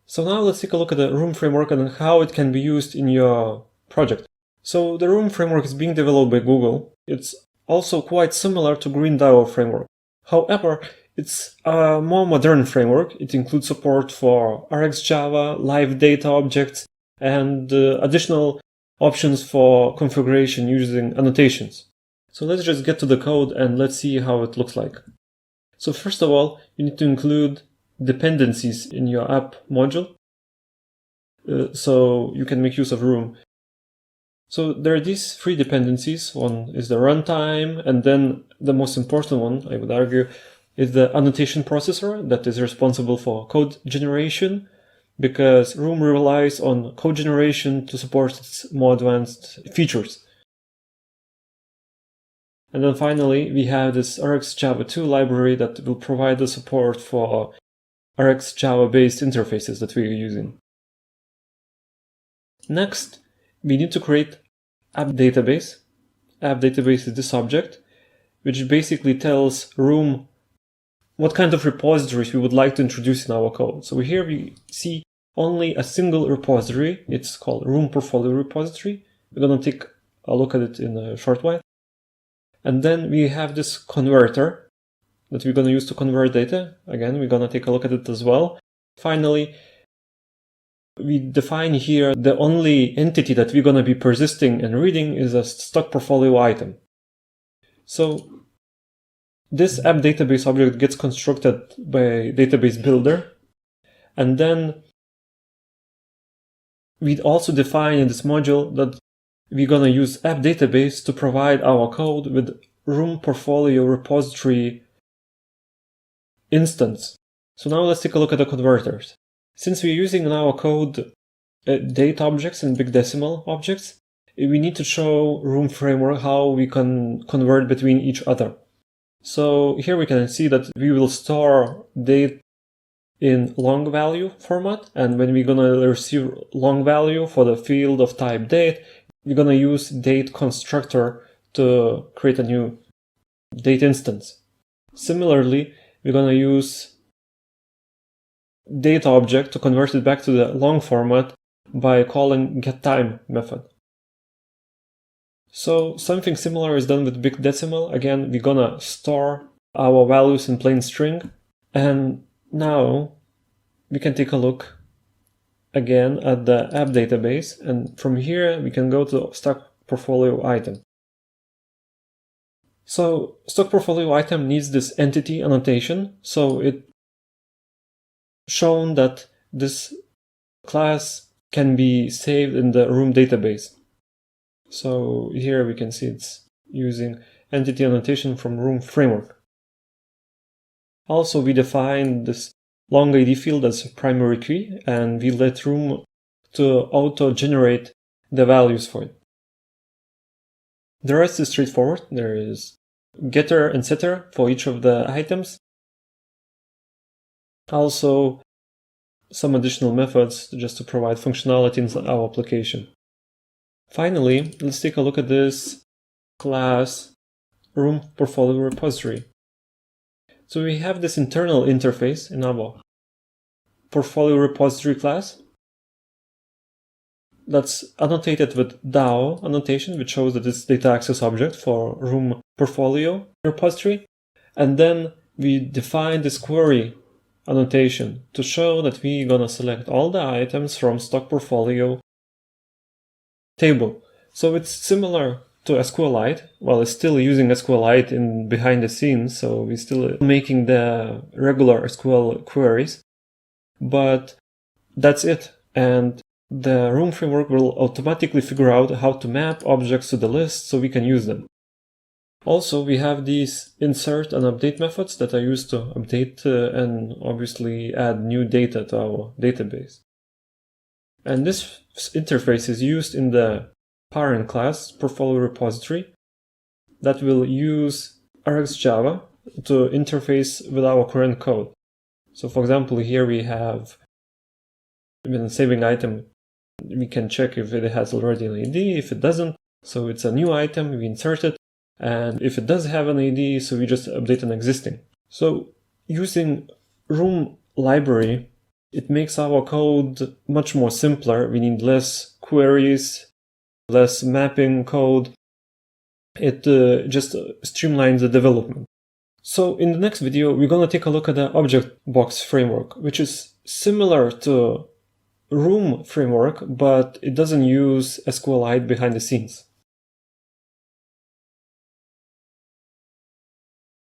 So now let's take a look at the Room framework and how it can be used in your project. So the Room framework is being developed by Google. It's also quite similar to Green DAO framework. However, it's a more modern framework. It includes support for RxJava, live data objects, and additional options for configuration using annotations. So let's just get to the code and let's see how it looks like. So first of all, you need to include dependencies in your app module, so you can make use of Room. So there are these three dependencies. One is the runtime, and then the most important one, I would argue, is the annotation processor that is responsible for code generation, because Room relies on code generation to support its more advanced features. And then finally, we have this RxJava 2 library that will provide the support for RxJava-based interfaces that we're using. Next, we need to create app database. App database is this object, which basically tells Room what kind of repositories we would like to introduce in our code. So here we see only a single repository. It's called Room Portfolio Repository. We're going to take a look at it in a short while. And then we have this converter that we're going to use to convert data. Again, we're going to take a look at it as well. Finally, we define here the only entity that we're going to be persisting and reading is a stock portfolio item. So this app database object gets constructed by database builder. And then we also define in this module that we're going to use app database to provide our code with Room portfolio repository instance. So now let's take a look at the converters. Since we're using in our code date objects and big decimal objects, we need to show Room framework how we can convert between each other. So here we can see that we will store date in long value format, and when we're going to receive long value for the field of type date, we're going to use date constructor to create a new date instance. Similarly, we're going to use date object to convert it back to the long format by calling getTime method. So something similar is done with big decimal. Again, we're going to store our values in plain string. And now we can take a look again at the app database. And from here, we can go to stock portfolio item. So stock portfolio item needs this entity annotation. So it's shown that this class can be saved in the Room database. So here we can see it's using entity annotation from Room framework. Also, we define this long ID field as a primary key, and we let Room to auto-generate the values for it. The rest is straightforward. There is getter and setter for each of the items. Also, some additional methods just to provide functionality in our application. Finally, let's take a look at this class Room portfolio repository. So we have this internal interface in our portfolio repository class that's annotated with DAO annotation, which shows that it's data access object for Room portfolio repository. And then we define this query annotation to show that we're going to select all the items from stock portfolio table. So it's similar to SQLite. Well, it's still using SQLite in behind the scenes, so we're still making the regular SQL queries. But that's it. And the Room framework will automatically figure out how to map objects to the list so we can use them. Also, we have these insert and update methods that are used to update and obviously add new data to our database. And this interface is used in the parent class portfolio repository that will use RxJava to interface with our current code. So for example, here we have, when saving item, we can check if it has already an ID. If it doesn't, so it's a new item, we insert it. And if it does have an ID, so we just update an existing. So using Room library It makes our code much more simpler. We need less queries, less mapping code. It just streamlines the development. So in the next video, we're going to take a look at the object box framework, which is similar to Room framework, but it doesn't use SQLite behind the scenes.